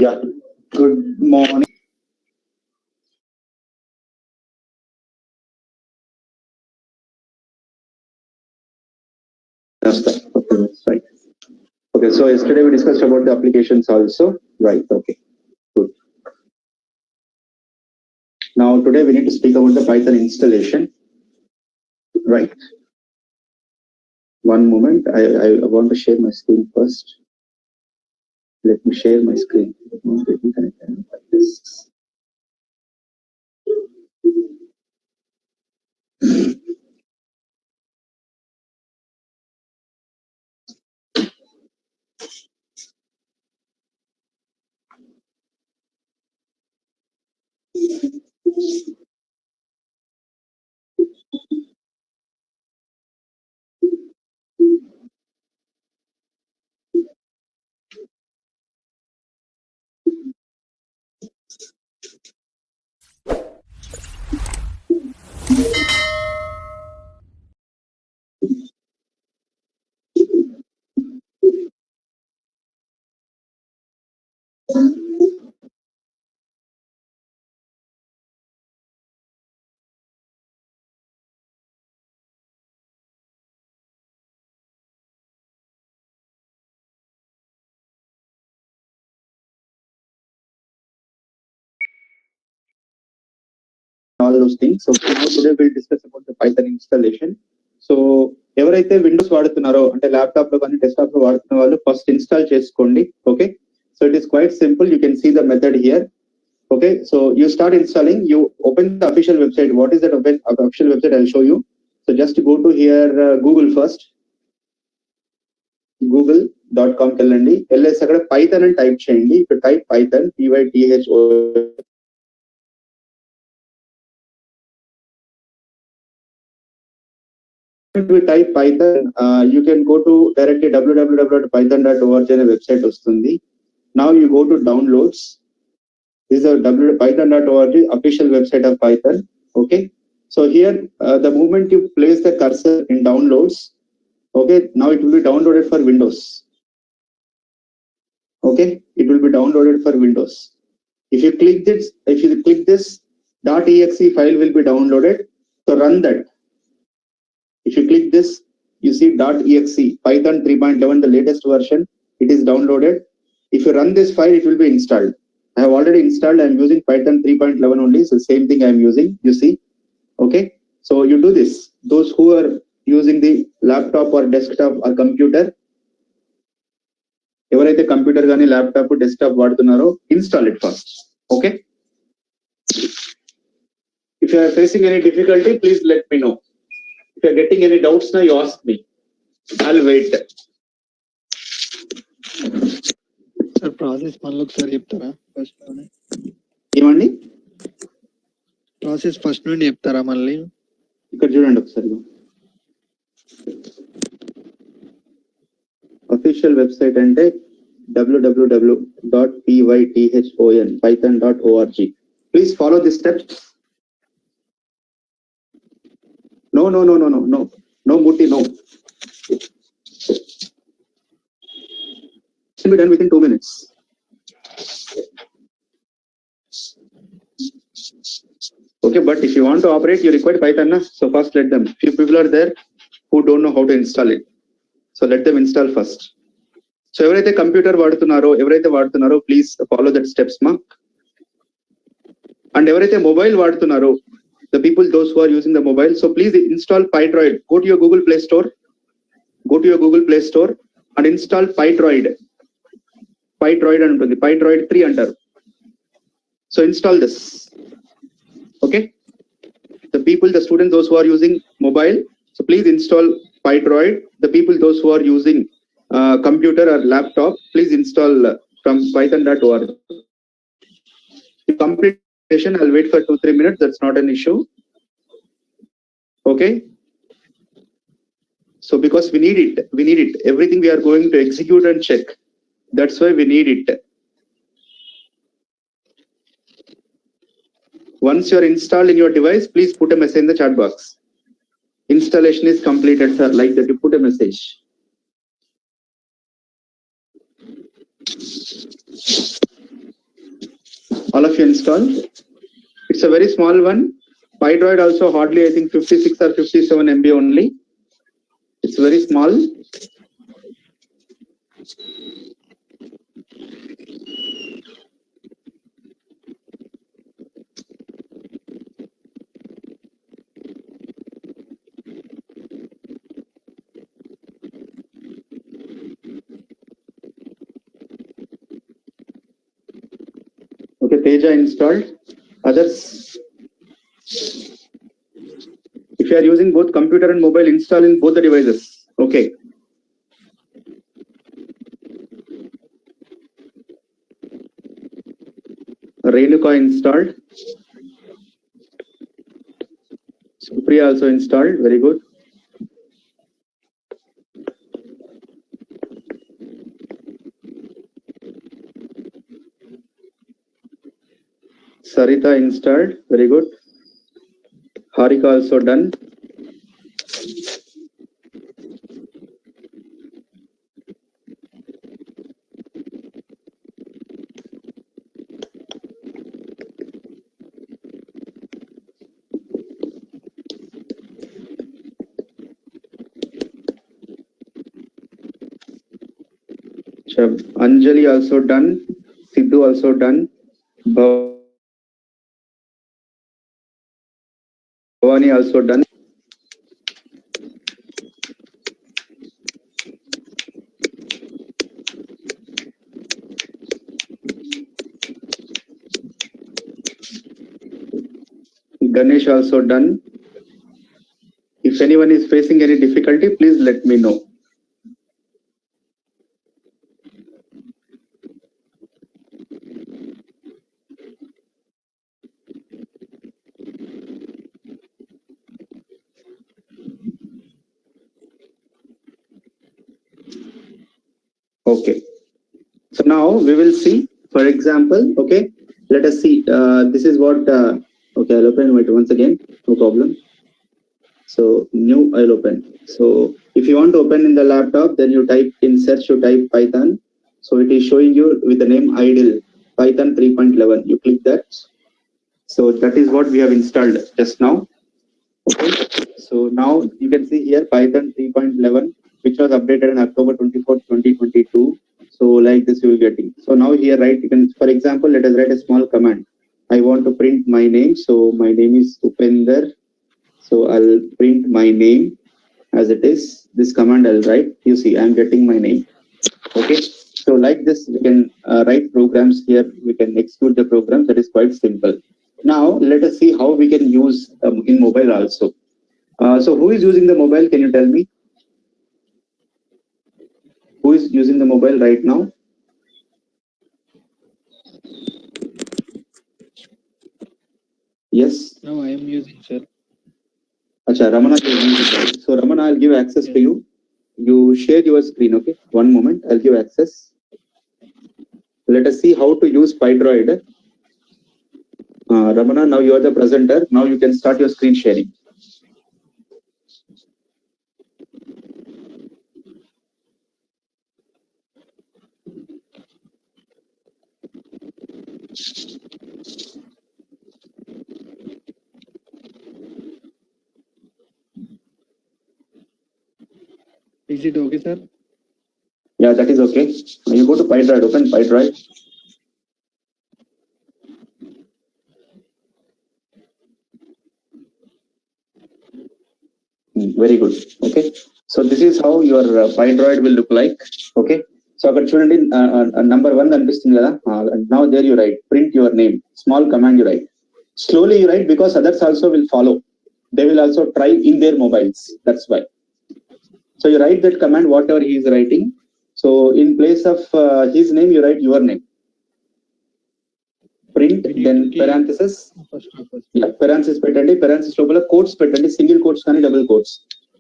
Yeah. Good morning. Okay, that's right. Okay, so yesterday we discussed about the applications also. Right. Okay. Good. Now today we need to speak about the Python installation. Right. One moment. I want to share my screen first. Let me share my screen. Let me connect like this. All those things. So now today we'll discuss about the Python installation. So ఎవరైతే Windows వాడుతున్నారో అంటే laptop లో కానీ desktop లో వాడుతున్న వాళ్ళు first install చేసుకోండి. Okay, so it is quite simple. You can see the method here. Okay, so you start installing, you open the official website. What is that official website? I'll show you. So just go to here, Google first. google.com కెళ్ళండి. వెళ్ళేసి అక్కడ Python అని type చేయండి. ఇప్పుడు type Python, PYTHO. If we type Python, you can go to directly www.python.org అనే website వస్తుంది. Now you go to downloads. This is a python.org official website of Python. Okay, so here the moment you place the cursor in downloads, okay, now it will be downloaded for Windows. Okay, it will be downloaded for Windows. If you click this .exe file will be downloaded. So run that. If you click this, you see .exe Python 3.11, the latest version. It is downloaded. If you run this file, it will be installed. I have already installed. I am using Python 3.11 only. So same thing I am using. You see. Okay. So you do this. Those who are using the laptop or desktop or computer, ఎవరైతే computer కానీ laptop desktop వాడుతున్నారో install it first. Okay, if you are facing any difficulty please let me know. If you are getting any doubts now you ask me. I will wait. Sir process మళ్ళీ ఒకసారి చెప్తారా? First లోనే ఏమండి? Process first నుండి చెప్తారా మళ్ళీ? ఇక్కడ చూడండి ఒకసారి. అఫీషియల్ వెబ్సైట్ అంటే www.python.org. Please follow the steps. No, Mutti, no. It will be done within 2 minutes. Okay, but if you want to operate, you require Python, na? So first let them. Few people are there who don't know how to install it. So let them install first. So ఎవరైతే computer వాడుతున్నారో please follow that steps మా. And ఎవరైతే mobile వాడుతున్నారో the people those who are using the mobile, so please install PyDroid. Go to your Google Play Store and install PyDroid అని ఉంటుంది. PyDroid 3 అంటారు. So install this. Okay, the students those who are using mobile, so please install PyDroid. The people those who are using computer or laptop, please install from python.org. Complete session, I'll wait for 2-3 minutes. That's not an issue. Okay, so because we need it, everything we are going to execute and check. That's why we need it. Once you are installed in your device, please put a message in the chat box. Installation is completed, sir. Like that, you put a message. All of you installed. It's a very small one. PyDroid also hardly, I think 56 or 57 MB only. It's very small. Okay, Teja installed. Others, if you are using both computer and mobile, install in both the devices. Okay. Renuka installed. Supriya also installed. Very good. Sarita installed. Very good. Harika also done. Anjali also done. Sidhu also done. Bhavani also done. Ganesh also done. If anyone is facing any difficulty, please let me know. Okay. So now we will see, for example, okay, let us see. This is what, okay, I'll open it once again, no problem. So new, I'll open. So if you want to open in the laptop, then you type in search, you type Python. So it is showing you with the name idle, Python 3.11. You click that. So that is what we have installed just now. Okay. So now you can see here Python 3.11, which was updated on October 24th, 2022. So like this you will getting. So now here, right, you can, for example, let us write a small command. I want to print my name. So my name is Upender. So I'll print my name as it is. This command I'll write. You see, I'm getting my name. Okay. So like this, we can write programs here. We can execute the program. That is quite simple. Now let us see how we can use in mobile also. So who is using the mobile? Can you tell me? Who is using the mobile right now? Yes. No, I am using, sir. Acha, Ramana is using it. So Ramana, I'll give access to you. You share your screen, okay? One moment, I'll give access. Let us see how to use PyDroid. Ramana, now you are the presenter. Now you can start your screen sharing. Is it okay, sir? Yeah, that is okay. You go to PyDroid, open PyDroid. Very good. Okay. So this is how your PyDroid will look like. Okay. So అక్కడ చూడండి number 1 కనిపిస్తుంది కదా now there you write print your name, small command you write, slowly you write because others also will follow, they will also try in their mobiles, that's why. So you write that command whatever he is writing. So in place of his name you write your name, print then parenthesis, parenthesis పెట్టండి, parenthesis లోపల quotes పెట్టండి, single quotes కానీ double quotes,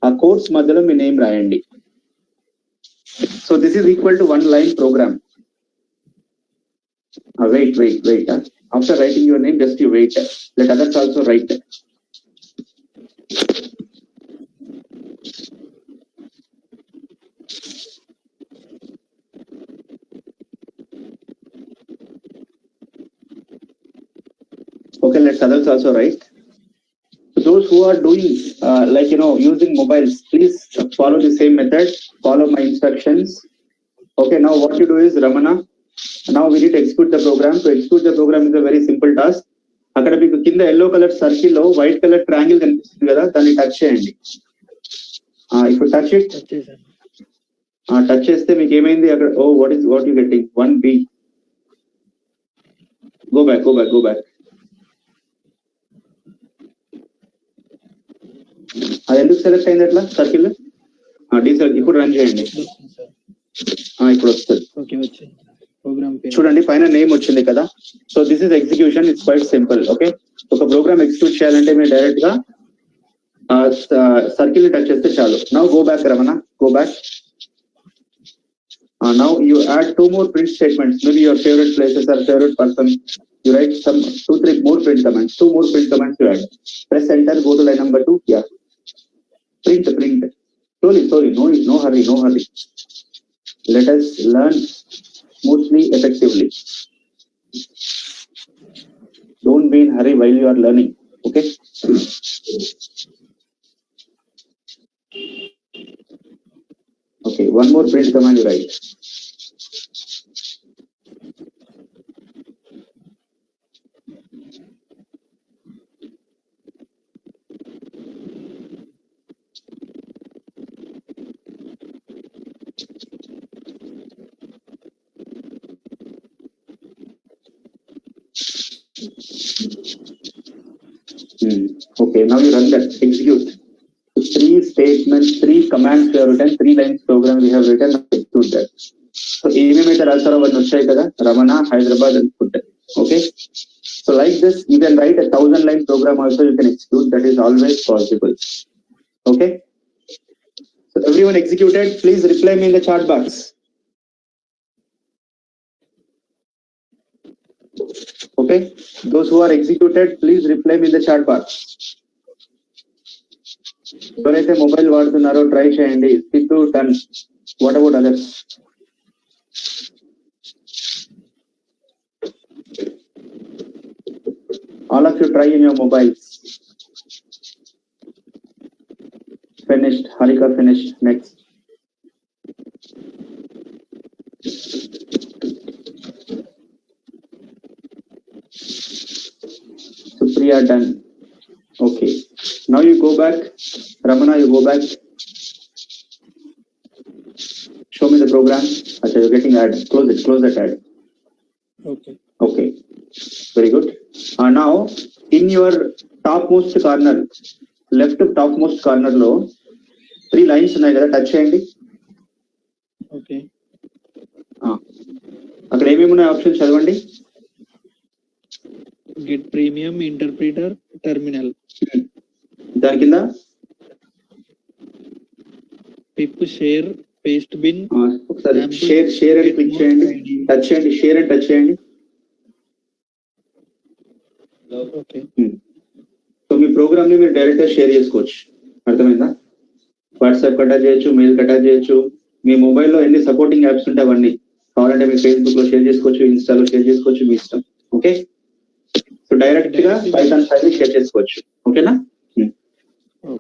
ఆ quotes మధ్యలో మీ name రాయండి. So this is equal to one line program. Wait. After writing your name, just you wait. Let others also write. Okay, let's others also write. So those who are doing using mobiles, please follow the same method, follow my instructions. Okay, now what you do is, Ramana, now we need to execute the program. To execute the program is a very simple task. అక్కడ మీకు కింద yellow colour circle లో white colour triangle కనిపిస్తుంది కదా, దాన్ని touch చేయండి. ఇప్పుడు touch it. Touch చేస్తే మీకు ఏమైంది అక్కడ? Oh what you getting 1B. Go back. అది ఎందుకు సెలెక్ట్ అయింది అట్లా సర్కిల్? డీసెలెక్ట్. ఇప్పుడు రన్ చేయండి. ఇప్పుడు వస్తుంది. చూడండి పైన నేమ్ వచ్చింది కదా. So this is execution. It's quite simple. Okay, ఒక ప్రోగ్రామ్ ఎగ్జిక్యూట్ చేయాలంటే మీరు డైరెక్ట్ గా సర్కిల్ ని టచ్ చేస్తే చాలు. Now go back Ramana, go back. Now you add 2 more print statements, maybe your favorite places or favorite person. You write some 2-3 more print commands. 2 more print commands you add. Press enter, go to line number 2. Yeah, print. Slowly. No hurry. Let us learn smoothly, effectively. Don't be in hurry while you are learning. Okay. Okay, 1 more print command you write. Okay, now you run that, execute. 3 statements, 3 commands we have written, 3 lines program we have written, execute that. So ఏమేమైతే రాస్తారో అవన్నీ వచ్చాయి కదా, Ramana, Hyderabad and put that. Okay, so like this you can write a 1000-line program also, you can execute. That is always possible. Okay, so everyone executed, please reply me in the chat box. Okay, those who are executed, please reply me in the chat box. ఎవరైతే mobile వాడుతున్నారో try చేయండి. Siddhu done. What about others? All of you try in your mobiles. Finished. Harika finished. Next. Supriya done. Okay, now you go back. Ramana, you go back. Show me the program. Achha, you're getting ad. Close that ad. Okay, very good. Now in your topmost corner, left topmost corner lo 3 lines ఉన్నాయి కదా, touch చేయండి. Okay, అక్కడ ఏమేమి ఉన్నాయి option చదవండి. Get premium, interpreter, terminal. దాని కింద పిప్, share, paste bin. ఒకసారి షేర్ అని క్లిక్ చేయండి, టచ్ చేయండి. షేర్ అని టచ్ చేయండి. ఓకే, సో మీ ప్రోగ్రామ్ ని మీరు డైరెక్ట్ గా షేర్ చేసుకోవచ్చు. అర్థమైందా? వాట్సాప్ కట్టా చేయొచ్చు, మెయిల్ కట్టా చేయొచ్చు. మీ మొబైల్లో ఎన్ని సపోర్టింగ్ యాప్స్ ఉంటాయి అవన్నీ కావాలంటే మీరు ఫేస్బుక్ లో షేర్ చేసుకోవచ్చు, ఇన్స్టాలో షేర్ చేసుకోవచ్చు, మీ ఇష్టం. ఓకే, సో డైరెక్ట్ గా పైథాన్ ఫైల్ షేర్ చేసుకోవచ్చు. ఓకేనా?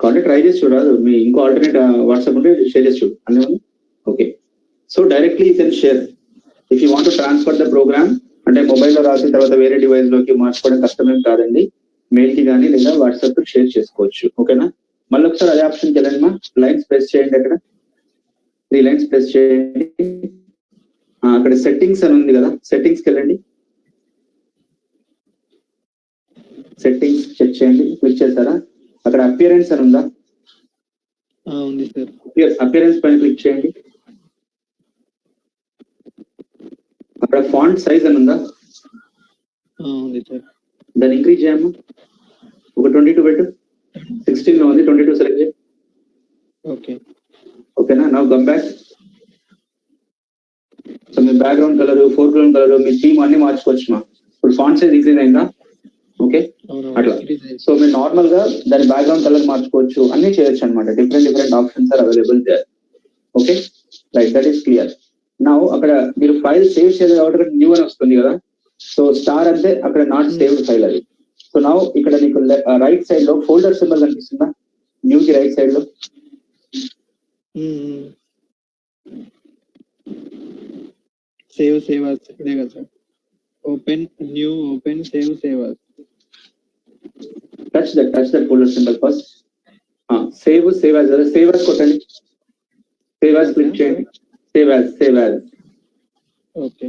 కాబట్టి ట్రై చేసి చూడరాదు. మీ ఇంకో ఆల్టర్నేట్ వాట్సాప్ ఉంటే షేర్ చేసి చూడు అన్నీ. Okay, so directly you can share. If you want to transfer the program, అంటే మొబైల్లో రాసిన తర్వాత వేరే డివైస్ లోకి మార్చుకోవడం కష్టమేం కాదండి. మెయిల్ కి కానీ లేదా వాట్సాప్ కి షేర్ చేసుకోవచ్చు. ఓకేనా? మళ్ళీ ఒకసారి అదే ఆప్షన్కి వెళ్ళండి. మా లైన్స్ ప్రెస్ చేయండి. అక్కడ 3 లైన్స్ ప్రెస్ చేయండి. అక్కడ సెట్టింగ్స్ అని ఉంది కదా, సెట్టింగ్స్కి వెళ్ళండి. సెట్టింగ్స్ చెక్ చేయండి. క్లిక్ చేస్తారా? అక్కడ అపియరెన్స్ అని ఉందా? ఉంది సార్. అపియరెన్స్ పైన క్లిక్ చేయండి. అక్కడ ఫాంట్ సైజ్ అని ఉందా? ఉంది సార్. దాన్ని ఇంక్రీజ్ చేయమ్మా. ఒక 22 పెట్టు. 16 లో ఉంది, 22 సెలెక్ట్ చేయి. ఓకేనా? Now come back. సో మీ బ్యాక్గ్రౌండ్ కలర్, ఫోర్గ్రౌండ్ కలర్, మీ థీమ్ అన్ని మార్చుకోవచ్చు. మా ఇప్పుడు ఫాంట్ సైజ్ ఇంక్రీజ్ అయిందా? ఓకే, అట్లా. సో మీరు నార్మల్ గా దాని బ్యాక్గ్రౌండ్ కలర్ మార్చుకోవచ్చు, అన్ని చేయొచ్చు అనమాట. Different options are available there. Okay, right, that is clear. Now అక్కడ మీరు ఫైల్ సేవ్ చేయలేదు కాబట్టి న్యూ అని వస్తుంది కదా. సో స్టార్ అంటే అక్కడ నాట్ సేవ్డ్ ఫైల్ అది. సో నౌ ఇక్కడ నీకు రైట్ సైడ్ లో ఫోల్డర్ సింబల్ కనిపిస్తుందా, న్యూ కి రైట్ సైడ్ లో? సేవ్ సేవర్స్ ఇదే కదా sir? Open new, open save savours. Touch that folder symbol first. Save savours కొట్టండి. సేవర్స్ క్లిక్ చేయండి. సేవ్. ఓకే.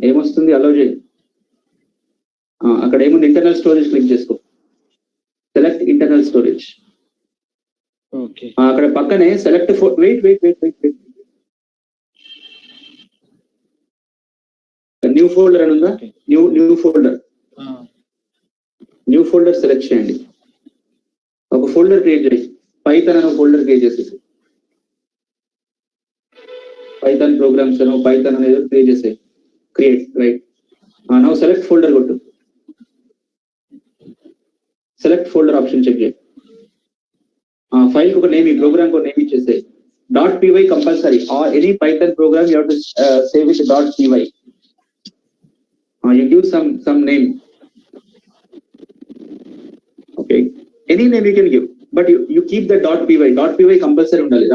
ఏమొస్తుంది? అలౌ చేయి. అక్కడ ఏముంది? ఇంటర్నల్ స్టోరేజ్ క్లిక్ చేసుకో. Select internal storage. ఓకే. అక్కడ పక్కనే సెలెక్ట్ వెయిట్ న్యూ ఫోల్డర్ అని ఉందా? న్యూ ఫోల్డర్ సెలెక్ట్ చేయండి. ఒక ఫోల్డర్ క్రియేట్ చేయి. పైథాన్ అనే ఫోల్డర్ క్రియేట్ చేసేసి, పైథాన్ ప్రోగ్రామ్స్ అనో పైథాన్ అనేది క్రియేట్ చేసేయి. Create right. Now select folder కొట్టు. సెలెక్ట్ ఫోల్డర్ ఆప్షన్ చెక్ చేయి. ఫైల్ కు ఒక నేమ్, ఈ ప్రోగ్రామ్ కు నేమ్ ఇచ్చేసే. .py compulsory, or any Python program you have to save with .py. You give some name. Okay, any name you can give, but you keep the .py. .py compulsory undali.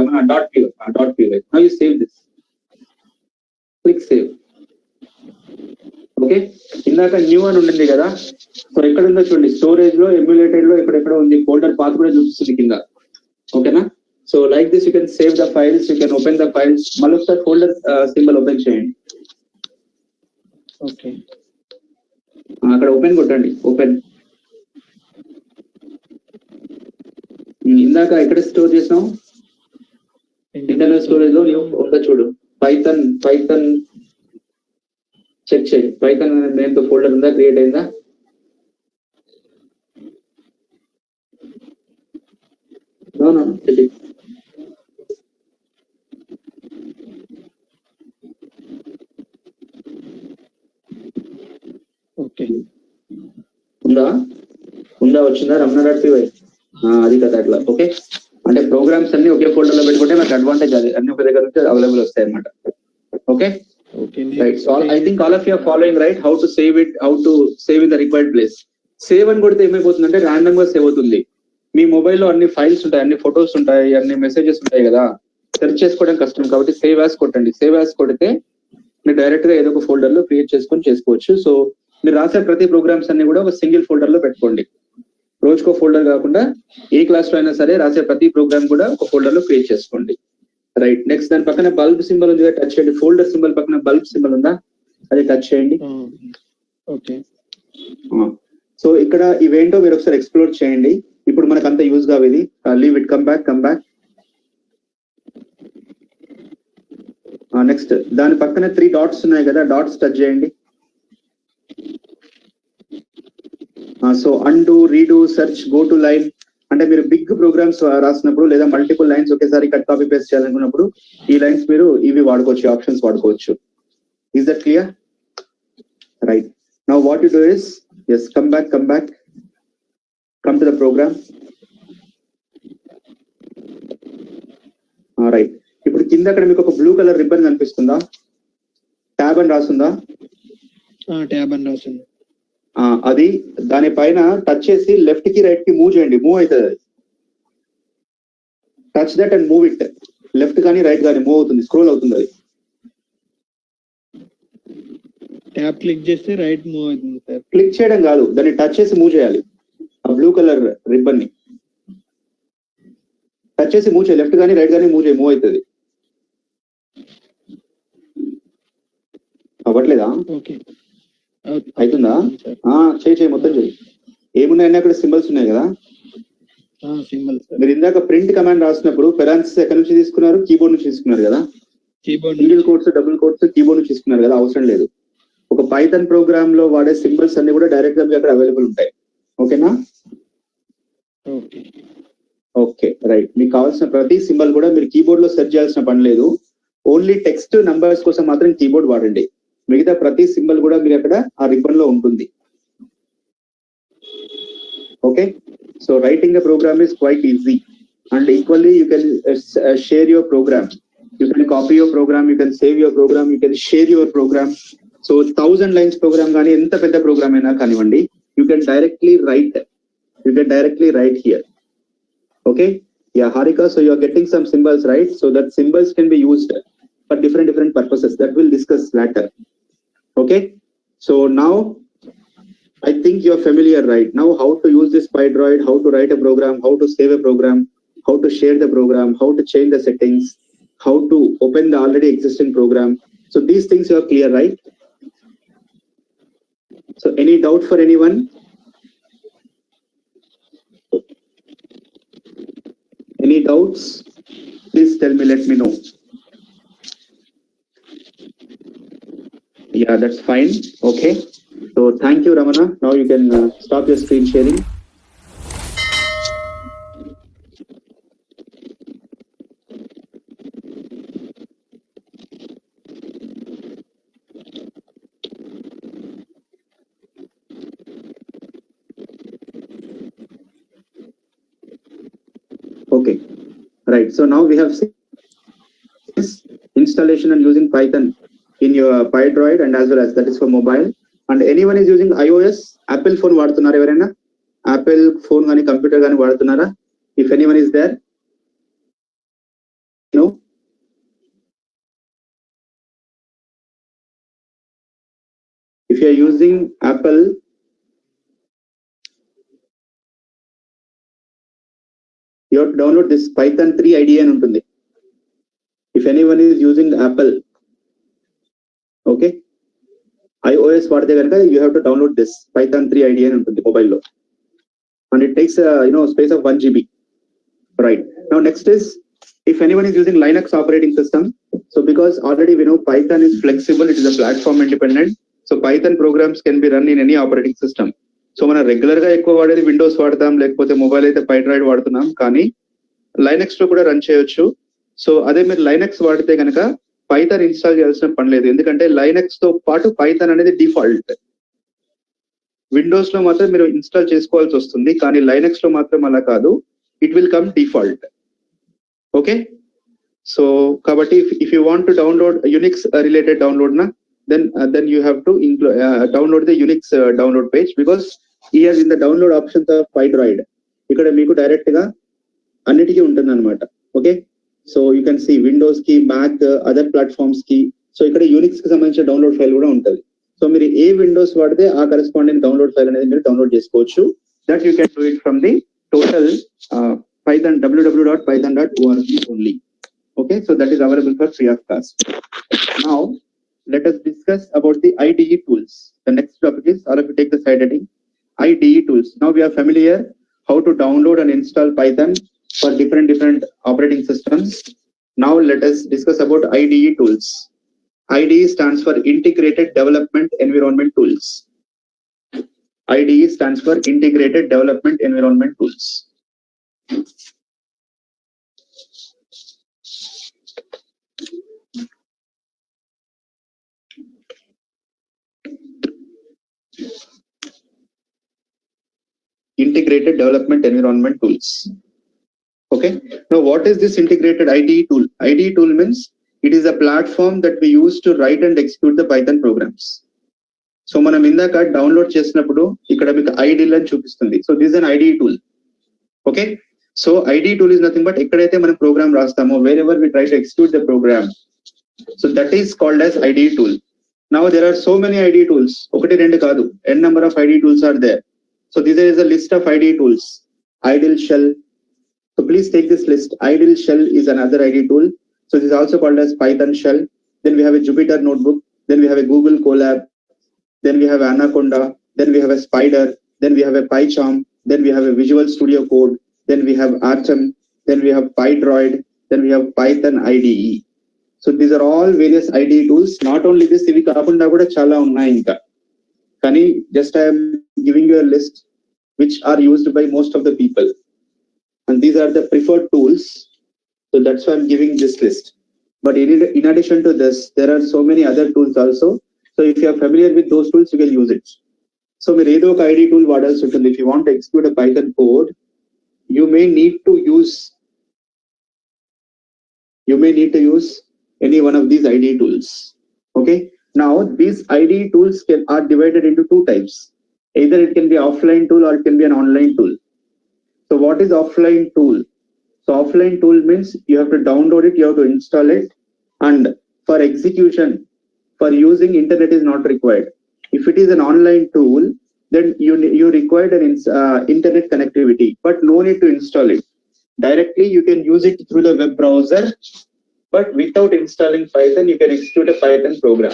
.py. Now you save this. Click save. Okay, ఇందాక new అని ఉంటుంది కదా, so ఎక్కడ ఉందో చూడండి, storage లో, emulated లో ఎక్కడెక్కడ ఉంది, ఫోల్డర్ పాత్ కూడా చూపిస్తుంది కింద. ఓకేనా? So like this you can save the files, you can open the files. మళ్ళీ ఒకసారి ఫోల్డర్ సింబల్ ఓపెన్ చేయండి. ఓకే, అక్కడ ఓపెన్ కొట్టండి. ఓపెన్. ఇందాక ఎక్కడ స్టోర్ చేసినాం? ఇంటర్నల్ స్టోరేజ్ లో ఉందా చూడు, పైథాన్ చెక్ చేయి. పైథాన్ నేమ్ తో ఫోల్డర్ ఉందా, క్రియేట్ అయిందా? ఓకే, ఉందా వచ్చిందా? రమణ.py. అది కదా అట్లా. ఓకే, అంటే ప్రోగ్రామ్స్ అన్ని ఒకే ఫోల్డర్ లో పెట్టుకుంటే నాకు అడ్వాంటేజ్, అది అన్ని ఒక దగ్గర నుంచి అవైలబుల్ వస్తాయి అన్నమాట. Okay right. So I think all of you are following right, how to save it, how to save in the required place. Save అని కొడితే ఏమైపోతుందంటే ర్యాండమ్ గా సేవ్ అవుతుంది. మీ మొబైల్లో అన్ని ఫైల్స్ ఉంటాయి, అన్ని ఫొటోస్ ఉంటాయి, అన్ని మెసేజెస్ ఉంటాయి కదా, సెర్చ్ చేసుకోవడం కష్టం. కాబట్టి సేవ్ యాస్ కొట్టండి. సేవ్ యాస్ కొడితే మీరు డైరెక్ట్ గా ఏదో ఒక ఫోల్డర్ లో క్రియేట్ చేసుకొని చేసుకోవచ్చు. సో మీరు రాసే ప్రతి ప్రోగ్రామ్స్ అన్ని కూడా ఒక సింగిల్ ఫోల్డర్ లో పెట్టుకోండి. రోజుకో ఫోల్డర్ కాకుండా ఏ క్లాస్ లో అయినా సరే రాసే ప్రతి ప్రోగ్రామ్ కూడా ఒక ఫోల్డర్ లో క్రియేట్ చేసుకోండి. రైట్. నెక్స్ట్ దాని పక్కన బల్బ్ సింబల్ ఉంది, టచ్ చేయండి. ఫోల్డర్ సింబల్ పక్కన బల్బ్ సింబల్ ఉందా, అది టచ్ చేయండి. ఓకే. సో ఇక్కడ ఇవేంటో మీరు ఒకసారి ఎక్స్ప్లోర్ చేయండి. ఇప్పుడు మనకు అంత యూజ్ కావు ఇది. Leave it, come back. Next దాని పక్కన 3 డాట్స్ ఉన్నాయి కదా, డాట్స్ టచ్ చేయండి. So undo, redo, search, go to line. అంటే మీరు బిగ్ ప్రోగ్రామ్స్ రాసినప్పుడు లేదా మల్టిపుల్ లైన్స్ ఒకేసారి కట్ కాపీ పేస్ట్ చేయాలనుకున్నప్పుడు ఈ లైన్స్ మీరు ఇవి వాడుకోవచ్చు, ఆప్షన్స్ వాడుకోవచ్చు. Is that clear? Right. Now what you do is, yes, come back, come to the program. Right. ఇప్పుడు కింద అక్కడ మీకు ఒక బ్లూ కలర్ రిబ్బన్ కనిపిస్తుందా? ట్యాబ్ అని రాస్తుందా? ట్యాబ్ అని రాస్తుంది. అది దానిపైన టచ్ చేసి లెఫ్ట్ కి రైట్ కి మూవ్ చేయండి. మూవ్ అవుతుంది అది. Touch that and move it. Left కానీ రైట్ కానీ మూవ్ అవుతుంది, స్క్రోల్ అవుతుంది అది. ట్యాబ్ క్లిక్ చేస్తే రైట్ మూవ్ అవుతుంది సార్. క్లిక్ చేయడం కాదు, దాన్ని టచ్ చేసి మూవ్ చేయాలి. ఆ బ్లూ కలర్ రిబ్బన్ ని టచ్ చేసి మూవ్ చేయాలి. లెఫ్ట్ కానీ రైట్ కానీ మూవ్ అవుతుంది. అవ్వట్లేదా? అవుతుందా? చేయి, మొత్తం చేయి. ఏమున్నాయని అక్కడ సింబల్స్ ఉన్నాయి కదా. మీరు ఇందాక ప్రింట్ కమాండ్ రాసినప్పుడు పెరాన్సిస్ ఎక్కడి నుంచి తీసుకున్నారు? కీబోర్డ్ నుంచి తీసుకున్నారు కదా. Single quotes, double quotes keyboard నుంచి తీసుకున్నారు కదా, అవసరం లేదు. ఒక పైథాన్ ప్రోగ్రామ్ లో వాడే సింబల్స్ అన్ని కూడా డైరెక్ట్ గా అక్కడ అవైలబుల్ ఉంటాయి. ఓకేనా? Okay right. మీకు కావాల్సిన ప్రతి సింబల్ కూడా మీరు కీబోర్డ్ లో సెర్చ్ చేయాల్సిన పని లేదు. ఓన్లీ టెక్స్ట్, నంబర్స్ కోసం మాత్రం కీబోర్డ్ వాడండి. మిగతా ప్రతి సింబల్ కూడా మీరు అక్కడ ఆ రిబ్బన్ లో ఉంటుంది. Okay, so writing the program is quite easy and equally you can share your program. You can copy your program, you can save your program, you can share your program. So 1000 lines program కానీ ఎంత పెద్ద programme అయినా కానివ్వండి, you can directly write. You can directly write here. Okay. Yeah, Harika. So you are getting some symbols, right? So that symbols can be used for different purposes that we'll discuss later. Okay. So now I think you're familiar right now how to use this PyDroid, how to write a program, how to save a program, how to share the program, how to change the settings, how to open the already existing program. So these things you are clear, right? So any doubt for anyone? Any doubts? Please tell me, let me know. Yeah, that's fine. Okay. So thank you, Ramana. Now you can stop your screen sharing. Okay. Right. So now we have installation and using Python in your PyDroid and as well as that is for mobile. And anyone is using iOS, Apple phone వాడుతున్నారా ఎవరైనా? Apple phone కానీ computer కానీ వాడుతున్నారా? If anyone is there, no. If you are using Apple, you have to download this Python 3 IDE అని ఉంటుంది. If anyone is using Apple, okay, iOS వాడితే కనుక you have to download this Python 3 IDE అని ఉంటుంది mobile లో. And it takes space of 1 GB. Right. Now next is if anyone is using Linux operating system. So because already we know Python is flexible, it is a platform independent. So Python programs can be run in any operating system. So మనం regular గా ఎక్కువ వాడేది Windows వాడతాం, లేకపోతే mobile అయితే PyDroid వాడుతున్నాం, కానీ Linux లో కూడా రన్ చేయొచ్చు. సో అదే మీరు లైనక్స్ వాడితే కనుక పైథాన్ ఇన్స్టాల్ చేయాల్సిన పని లేదు, ఎందుకంటే లైనక్స్ తో పాటు పైథాన్ అనేది డిఫాల్ట్. విండోస్ లో మాత్రం మీరు ఇన్స్టాల్ చేసుకోవాల్సి వస్తుంది, కానీ లైనక్స్ లో మాత్రం అలా కాదు, it will come default. Okay. So కాబట్టి if you want to download Unix related download na, then you have to download the Unix download page, because here in the download options of PyDroid ఇక్కడ మీకు direct గా అన్నిటికీ ఉంటుంది అనమాట. Okay. So you can see Windows కి, Mac, other platforms కి. So ఇక్కడ Unix కి సంబంధించిన డౌన్లోడ్ ఫైల్ కూడా ఉంటుంది. సో మీరు ఏ విండోస్ వాడితే ఆ కరెస్పాండింగ్ డౌన్లోడ్ ఫైల్ అనేది మీరు డౌన్లోడ్ చేసుకోవచ్చు. That you can do it from the total Python www.python.org only. Okay, so that is available for free of cost. Now let us discuss about the IDE tools. The next topic is, or if you take the side heading, IDE tools. Now we are familiar how to download and install Python for different operating systems. Now let us discuss about IDE tools. IDE stands for Integrated Development Environment Tools. IDE stands for Integrated Development Environment Tools. Integrated Development Environment Tools. Okay. Now what is this integrated IDE tool? IDE tool means it is a platform that we use to write and execute the Python programs. So మనం ఇందాక download చేసినప్పుడు ఇక్కడ మీకు IDE అని చూపిస్తుంది. So this is an IDE tool. Okay. So IDE tool is nothing but ఎక్కడైతే మనం programme రాస్తామో, wherever we try to execute the program, so that is called as IDE tool. Now there are so many IDE tools. ఒకటి రెండు కాదు, n number of IDE tools are there. So this is a list of IDE tools. Idle shell. So please take this list. Idle shell is another IDE tool. So this is also called as Python shell. Then we have a Jupyter notebook. Then we have a Google Colab. Then we have Anaconda. Then we have a Spider. Then we have a PyCharm. Then we have a Visual Studio Code. Then we have Atom. Then we have PyDroid. Then we have Python IDE. So these are all various IDE tools. Not only this, ఇవి కాకుండా కూడా చాలా ఉన్నాయి ఇంకా. కానీ just I am giving you a list which are used by most of the people, and these are the preferred tools. So that's why I'm giving this list. But in addition to this, there are so many other tools also. So if you are familiar with those tools, you can use it. So మీరు ఏదో ఒక IDE tool వాడాల్సి ఉంటుంది. If you want to execute a Python code, you may need to use any one of these IDE tools. Okay. Now these IDE tools are divided into two types. Either it can be offline tool or it can be an online tool. So what is offline tool? So offline tool means you have to download it, you have to install it, and for execution, for using internet is not required. If it is an online tool, then you require an internet connectivity, but no need to install it. Directly, you can use it through the web browser, but without installing Python, you can execute a Python program.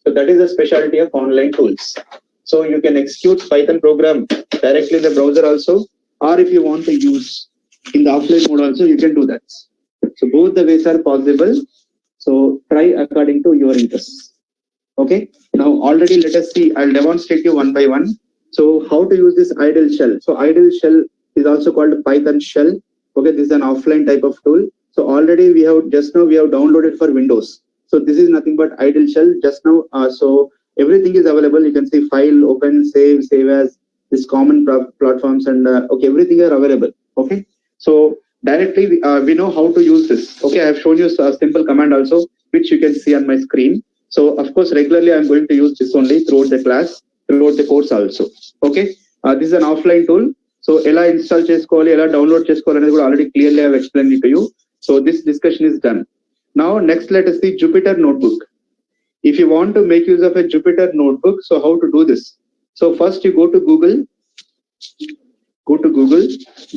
So that is the specialty of online tools. So you can execute Python program directly in the browser also, or if you want to use in the offline mode also, you can do that. So both the ways are possible. So try according to your interests. Okay. Now already let us see. I'll demonstrate you one by one. So how to use this idle shell? So idle shell is also called Python shell. Okay, this is an offline type of tool. So already we have downloaded for Windows. So this is nothing but idle shell just now. So everything is available. You can see file, open, save as, this common platforms, and okay, everything are available. Okay. So directly we know how to use this. Okay, I have shown you a simple command also, which you can see on my screen. So of course, regularly I'm going to use this only throughout the class, throughout the course also. Okay, this is an offline tool. So ఎలా install చేసుకోవాలి, ఎలా download చేసుకోవాలి అనేది కూడా already clearly I explain it to you. So this discussion is done. Now next let us see Jupyter Notebook. If you want to make use of a Jupyter Notebook, so how to do this? So first you go to Google,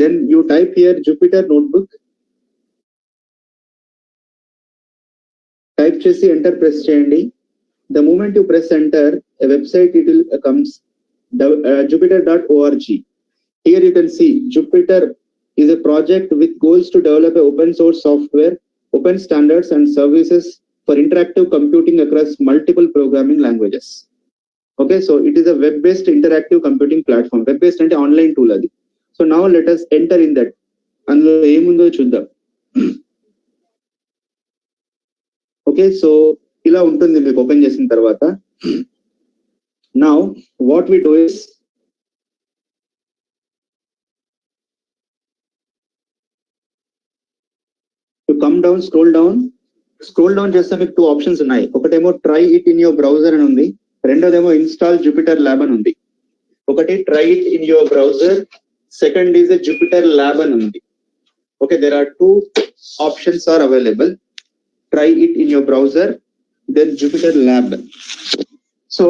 then you type here Jupyter Notebook. Type చేసి enter press చేయండి. The moment you press enter, a website it will comes, jupyter.org. Here you can see Jupyter is a project with goals to develop a open source software, open standards and services for interactive computing across multiple programming languages. Okay, so it is a web-based interactive computing platform. Web-based అంటే online tool అది. So now let us enter in that. అందులో ఏముందో చూద్దాం. Okay, so ఇలా ఉంటుంది మీకు open చేసిన తర్వాత. Now what we do is, you come down, scroll down చేస్తే మీకు టూ ఆప్షన్స్ ఉన్నాయి. ఒకటేమో try it in your browser అని ఉంది, రెండోదేమో ఇన్స్టాల్ జూపిటర్ ల్యాబ్ అని ఉంది. ఒకటి try it in your browser, second is Jupyter lab అని ఉంది. Okay, there are two options are available. Try it in your browser, then Jupyter lab. So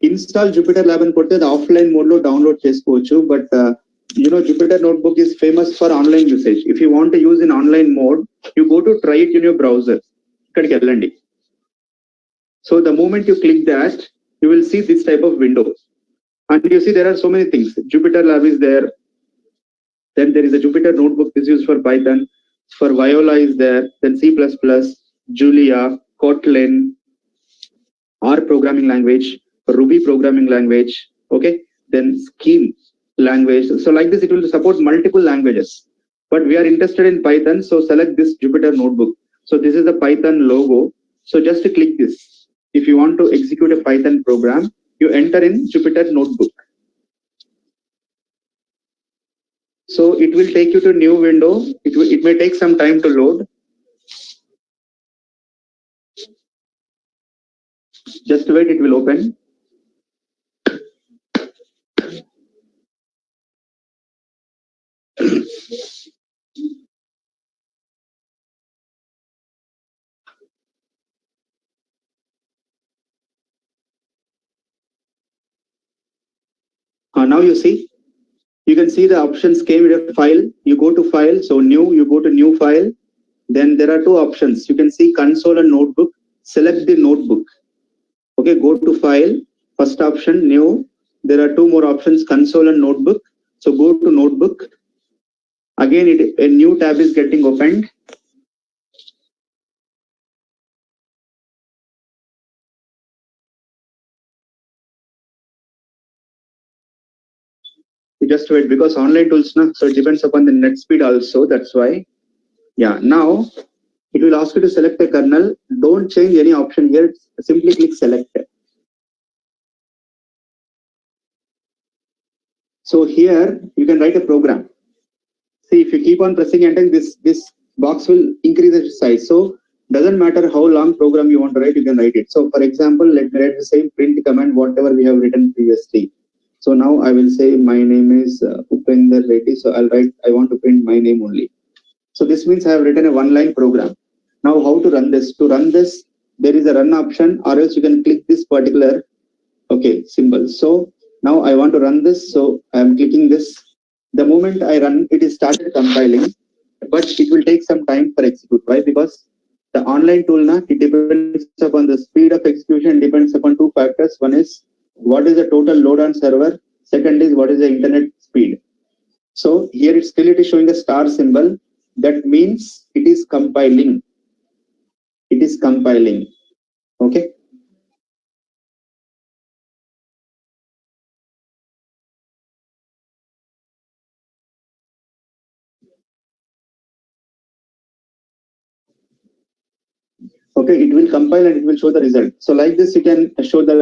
install Jupyter lab అని కొడితే అది offline mode లో download చేసుకోవచ్చు. But Jupyter Notebook is famous for online usage. If you want to use in online mode, you go to try it in your browser. So the moment you click that, you will see this type of window. And you see there are so many things. Jupyter Lab is there. Then there is a Jupyter Notebook. This is used for Python. For Viola is there. Then C++, Julia, Kotlin, R programming language, Ruby programming language. Okay. Then Scheme language. So like this, it will support multiple languages, but we are interested in Python. So select this Jupyter Notebook. So this is the Python logo. So just click this. If you want to execute a Python program, you enter in Jupyter Notebook. So it will take you to new window. It may take some time to load. Just wait, it will open. Now you see, you can see the options came in a file. You go to file, so new, you go to new file. Then there are two options. You can see console and notebook. Select the notebook. Okay, go to file, first option, new. There are two more options, console and notebook. So go to notebook. Again, a new tab is getting opened. You just wait, because online tools, so it depends upon the net speed also. That's why. Yeah, now it will ask you to select a kernel. Don't change any option here. Simply click select. So here you can write a program. See, if you keep on pressing enter, this box will increase its size. So doesn't matter how long program you want to write, you can write it. So for example, let me write the same print command whatever we have written previously. So now I will say my name is Upender Reddy. So I'll write, I want to print my name only. So this means I have written a one-line program. Now how to run this? To run this, there is a run option, or else you can click this particular symbol. So now I want to run this. So I am clicking this. The moment I run, it is started compiling, but it will take some time for execute. Why? Because the online tool now, it depends upon the speed of execution, depends upon two factors. One is what is the total load on server. Second is what is the internet speed. So here it's still it is showing the star symbol. That means it is compiling. It is compiling. Okay. Okay, it will compile and it will show the result. So like this, you can show the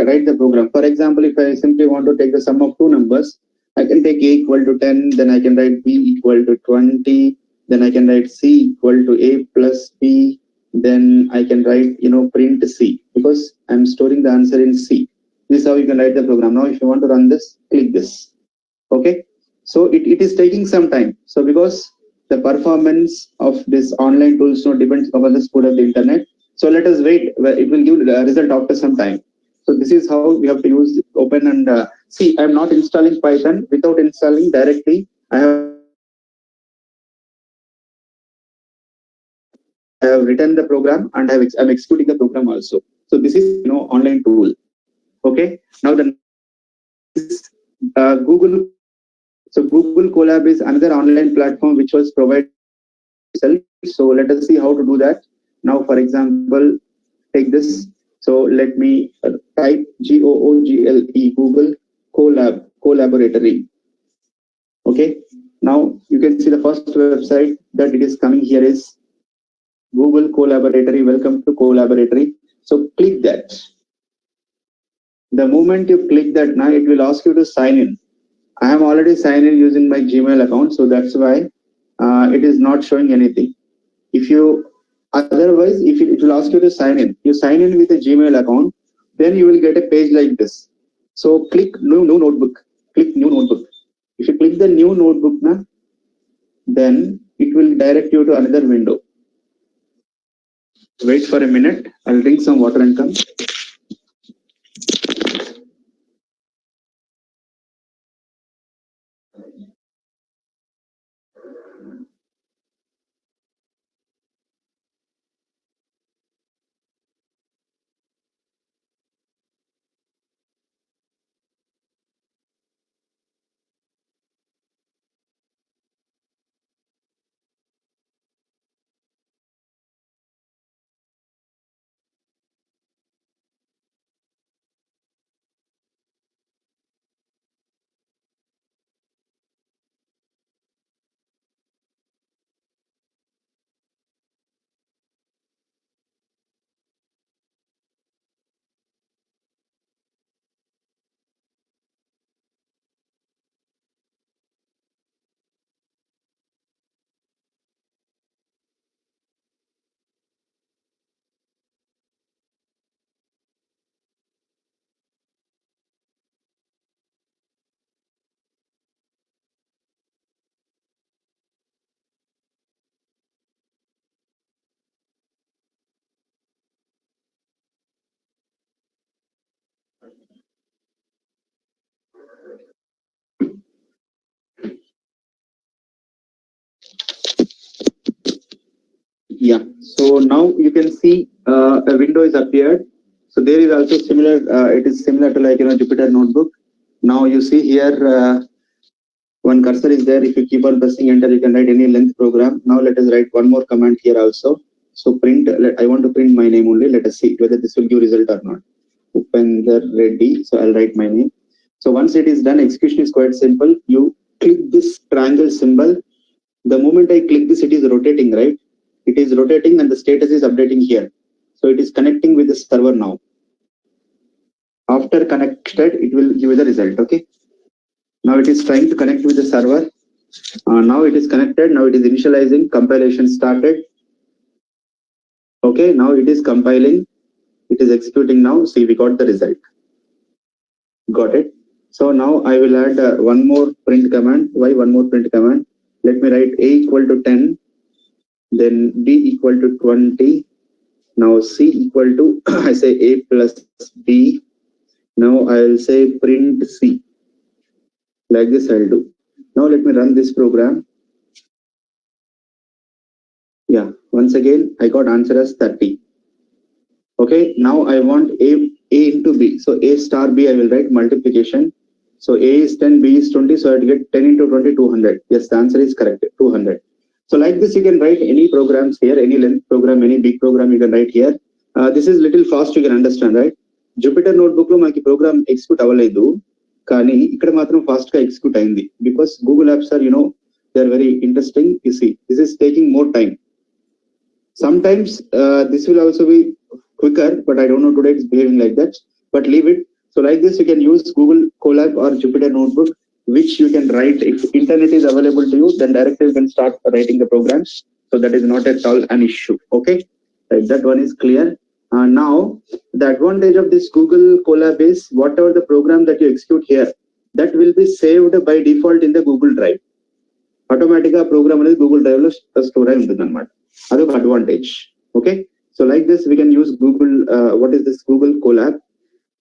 write the program. For example, if I simply want to take the sum of two numbers, I can take a equal to 10, then I can write b equal to 20, then I can write c equal to a plus b, then I can write print c, because I'm storing the answer in c. This is how you can write the program. Now if you want to run this, click this. Okay, so it is taking some time. So because the performance of this online tools now depends upon the speed of the internet, so let us wait. It will give a result after some time. So this is how we have to use open and see. I'm not installing Python. Without installing directly, I have written the program, and I'm executing the program also. So this is online tool. Okay, now the next Google. So Google Colab is another online platform which was provided itself. So let us see how to do that. Now, for example, take this. So let me type Google Collaboratory. Okay. Now you can see the first website that it is coming here is Google Collaboratory. Welcome to Collaboratory. So click that. The moment you click that, now it will ask you to sign in. I am already signed in using my Gmail account, so that's why it is not showing anything. If you otherwise, if it will ask you to sign in, you sign in with a Gmail account, then you will get a page like this. So click new notebook. Click new notebook. If you click the new notebook now, then it will direct you to another window. Wait for a minute. I'll drink some water and come. Yeah. So now you can see a window is appeared. So there is also similar. It is similar to like Jupyter Notebook. Now you see here one cursor is there. If you keep on pressing enter, you can write any length program. Now let us write one more command here also. So print. I want to print my name only. Let us see whether this will give result or not. Upender Reddy. So I'll write my name. So once it is done, execution is quite simple. You click this triangle symbol. The moment I click this, it is rotating, right? It is rotating and the status is updating here. So it is connecting with the server now. After connected, it will give you the result. Okay. Now it is trying to connect with the server. Now it is connected. Now it is initializing. Compilation started. Okay. Now it is compiling. It is executing now. See, we got the result. Got it. So now I will add one more print command. Why one more print command? Let me write a equal to 10, then b equal to 20. Now c equal to I say a plus b. Now I will say print c. Like this I'll do. Now let me run this program. Yeah, once again I got answer as 30. Okay, now I want a into b. So a star b I will write multiplication. So a is 10, b is 20. So I get 10 into 20, 200. Yes, the answer is correct, 200. So like this, you can write any programs here, any length program, any big program you can write here. This is little fast, you can understand, right? Jupyter notebook లో మనకి programme execute అవ్వలేదు, కానీ ఇక్కడ మాత్రం fast గా execute అయింది. Because Google apps are they are very interesting. You see this is taking more time. Sometimes this will also be quicker, but I don't know today it's behaving like that. But leave it. So like this, you can use Google Colab or Jupyter Notebook, which you can write. If internet is available to you, then directly you can start writing the programs. So that is not at all an issue. Okay, right, that one is clear. Now, the advantage of this Google Colab is whatever the program that you execute here, that will be saved by default in the Google Drive. Automatically, program అనేది Google Drive లో store అయి ఉంటుంది అన్నమాట. అదొక advantage. Okay, so like this we can use Google. What is this Google Colab?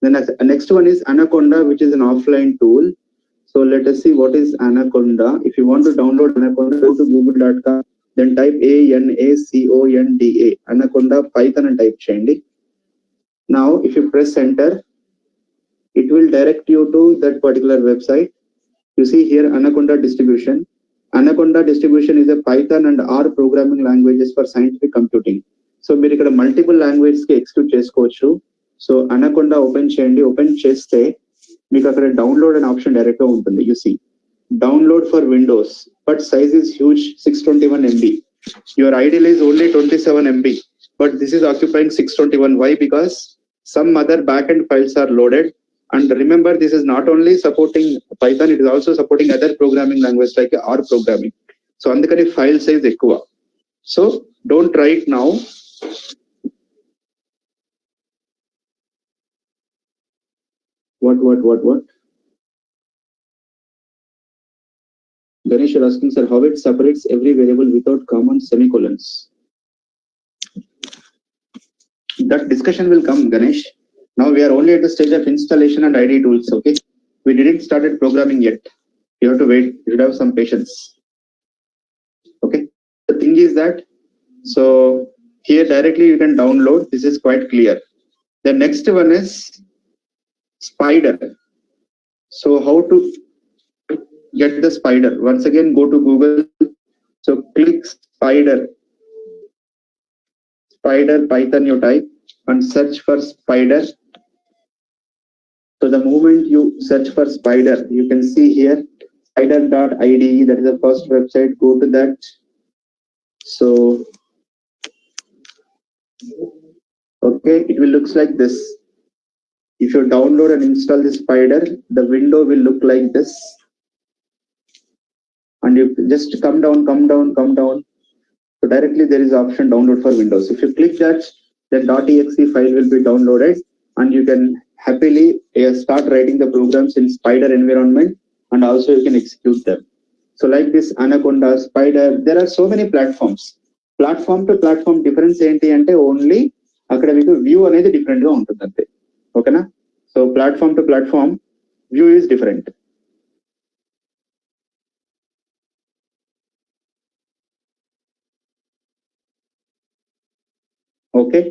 Then next one is Anaconda, which is an offline tool. So let us see what is Anaconda. If you want to download Anaconda, go to google.com, then type Anaconda, Anaconda Python and type cheyandi. Now if you press enter, it will direct you to that particular website. You see here Anaconda distribution. Anaconda distribution is a Python and R programming languages for scientific computing. So మీరు ఇక్కడ multiple languages కి execute చేసుకోవచ్చు. So Anaconda open చేయండి. Open చేస్తే మీకు అక్కడ download అనే option direct గా ఉంటుంది. You see download for Windows, but size is huge, 621 MB. Your ideal is only 27 MB, but this is occupying 621. Why? Because some other backend files are loaded. And remember, this is not only supporting Python, it is also supporting other programming language like R programming. So అందుకని file size ఎక్కువ. So don't try it now. What? Ganesh, you're asking, sir, how it separates every variable without common semicolons? That discussion will come, Ganesh. Now we are only at the stage of installation and ID tools. Okay, we didn't started programming yet. You have to wait. You should have some patience. Okay, the thing is that, so here directly you can download. This is quite clear. The next one is Spider. So how to get the Spider? Once again, go to Google. So click Spider Python, you type and search for Spider. So the moment you search for Spider, you can see here spider.ide. That is the first website. Go to that. So okay, it will looks like this. If you download and install the Spider, the window will look like this. And you just come down. So directly there is option download for Windows. If you click that, then .exe file will be downloaded, and you can happily start writing the programs in Spider environment, and also you can execute them. So like this Anaconda, Spider, there are so many platforms. Platform to platform difference ఏంటి అంటే only అక్కడ మీకు view అనేది different గా ఉంటుంది అంతే. ఓకేనా? So platform to platform view is different. Okay.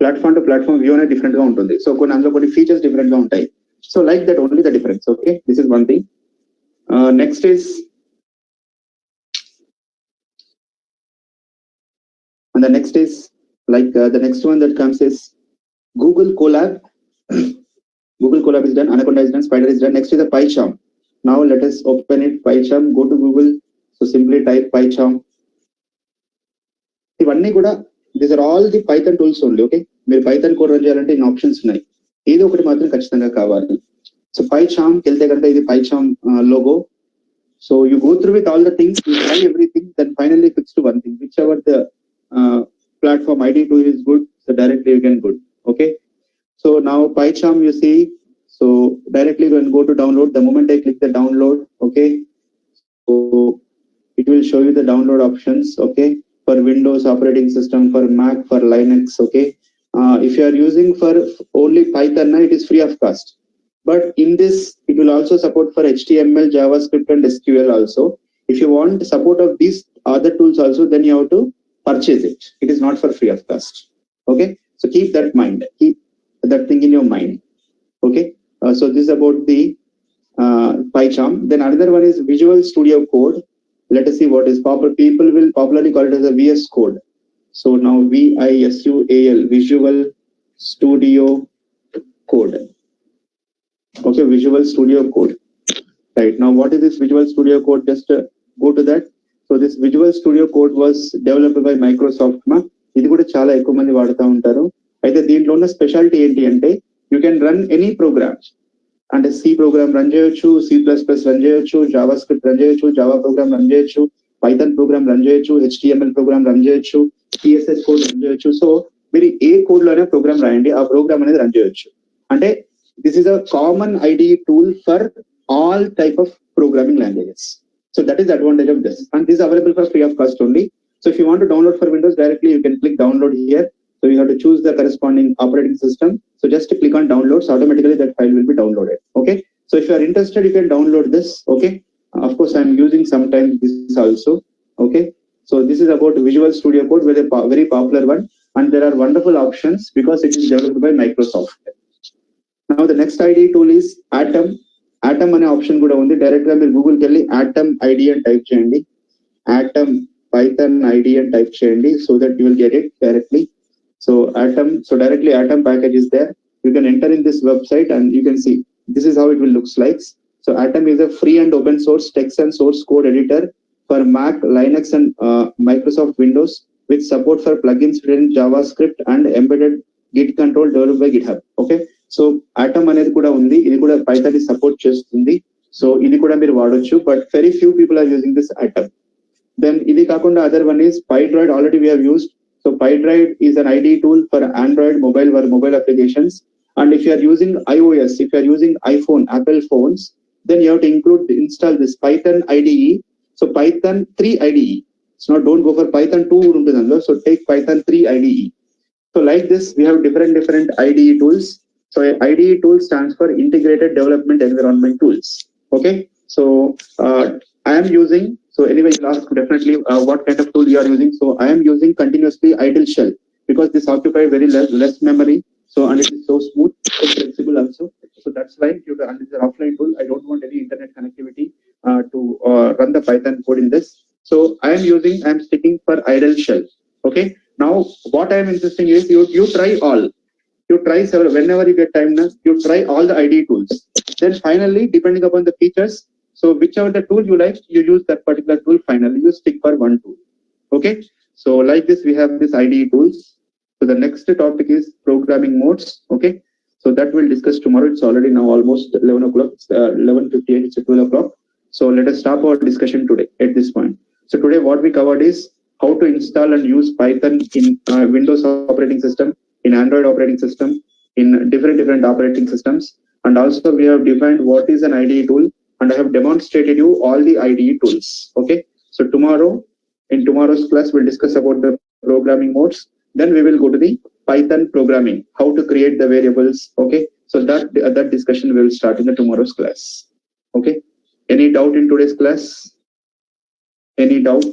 Platform to platform view అనేది డిఫరెంట్ గా ఉంటుంది. సో కొన్ని అందులో కొన్ని ఫీచర్స్ డిఫరెంట్ గా ఉంటాయి. So like that only the difference. Okay, this is one thing. Next is and the next is like the next one that comes is Google Colab. Google Colab is done, Anaconda is done, Spider is done. Next is the PyCharm. Now let us open it. PyCharm, go to Google. So simply type PyCharm. ఇవన్నీ కూడా these are all the Python tools only. Okay, మీరు Python code run చేయాలంటే ఇన్ని options ఉన్నాయి. ఏదో ఒకటి మాత్రం ఖచ్చితంగా కావాలి. సో PyCharm వెళ్తే కనుక ఇది PyCharm logo. So you go through with all the things, you try everything, then finally fix to one thing, whichever the platform ID tool is good, so directly you can good. Okay. So now PyCharm you see, so directly you can go to download. The moment I click the download, okay, so it will show you the download options, okay, for Windows operating system, for Mac, for Linux, okay. If you are using for only Python, it is free of cost. But in this, it will also support for HTML, JavaScript, and SQL also. If you want support of these other tools also, then you have to purchase it. It is not for free of cost. Okay, so keep that mind. Keep that thing in your mind. Okay, so this is about the PyCharm. Then another one is Visual Studio Code. Let us see what is popular. People will popularly call it as a VS Code. So now VISUAL, Visual Studio Code. Okay, Visual Studio Code. Right now, what is this Visual Studio Code? Just go to that. So this Visual Studio Code was developed by Microsoft. ఇది కూడా చాలా ఎక్కువ మంది వాడుతూ ఉంటారు. అయితే దీంట్లో ఉన్న స్పెషాలిటీ ఏంటి అంటే you can run any program. అంటే సి ప్రోగ్రామ్ రన్ చేయొచ్చు, C++ రన్ చేయొచ్చు, జావా స్క్రిప్ట్ రన్ చేయొచ్చు, జావా ప్రోగ్రామ్ రన్ చేయొచ్చు, పైథాన్ ప్రోగ్రామ్ రన్ చేయొచ్చు, HTML ప్రోగ్రామ్ రన్ చేయొచ్చు, CSS కోడ్ రన్ చేయొచ్చు. సో మీరు ఏ కోడ్ లోనే ప్రోగ్రామ్ రాయండి, ఆ ప్రోగ్రామ్ అనేది రన్ చేయొచ్చు. అంటే this is a common IDE tool for all type of programming languages. So that is the advantage of this, and this is available for free of cost only. So if you want to download for Windows directly, you can click download here. So you have to choose the corresponding operating system. So just click on downloads, automatically that file will be downloaded. Okay, so if you are interested, you can download this. Okay, of course I am using sometimes this also. Okay, so this is about Visual Studio Code, very popular one, and there are wonderful options because it is developed by Microsoft. Now the next IDE tool is Atom. Atom అనే option కూడా ఉంది. Direct గా మీరు గూగుల్కి వెళ్ళి Atom ID అని type చేయండి. Atom Python ID అని type చేయండి, so that you will get it directly. So Atom, so directly Atom package is there. You can enter in this website and you can see this is how it will looks like. So Atom is a free and open source text and source code editor for Mac, Linux, and Microsoft Windows with support for plugins written in JavaScript and embedded Git control developed by GitHub. Okay. So atom అనేది కూడా ఉంది, ఇది కూడా Python ని support చేస్తుంది. So ఇది కూడా మీరు వాడొచ్చు, but very few people are using this Atom. Then ఇది కాకుండా other one is PyDroid. Already we have used. So PyDroid is an IDE tool for Android mobile applications. And if you are using iOS, if you are using iPhone, Apple phones, then you have to install this Python IDE. So Python 3 IDE. So now don't go for Python 2 ఉంటుంది అందులో. So take Python 3 IDE. So like this, we have different IDE tools. So IDE tool stands for Integrated Development Environment Tools. Okay. So I am using, so anyway, you'll ask definitely what kind of tool you are using. So I am using continuously idle shell because this occupies very less memory. So and it is so smooth, so flexible also. So that's why and this is an offline tool. I don't want any internet connectivity to run the Python code in this. So I am sticking for idle shell. Okay. Now what I am insisting is you try all. You try several, whenever you get time, you try all the IDE tools. Then finally, depending upon the features, so whichever the tool you like, you use that particular tool. Finally, you stick for one tool. Okay. So like this, we have this IDE tools. So the next topic is programming modes. Okay. So that we'll discuss tomorrow. It's already now almost 11 o'clock. It's 11:58. It's 12 o'clock. So let us stop our discussion today at this point. So today what we covered is how to install and use Python in Windows operating system, in Android operating system, in different operating systems. And also we have defined what is an IDE tool, and I have demonstrated you all the IDE tools. Okay. So in tomorrow's class, we'll discuss about the programming modes. Then we will go to the Python programming, how to create the variables. Okay. So that discussion will start in the tomorrow's class. Okay. Any doubt in today's class? Any doubt?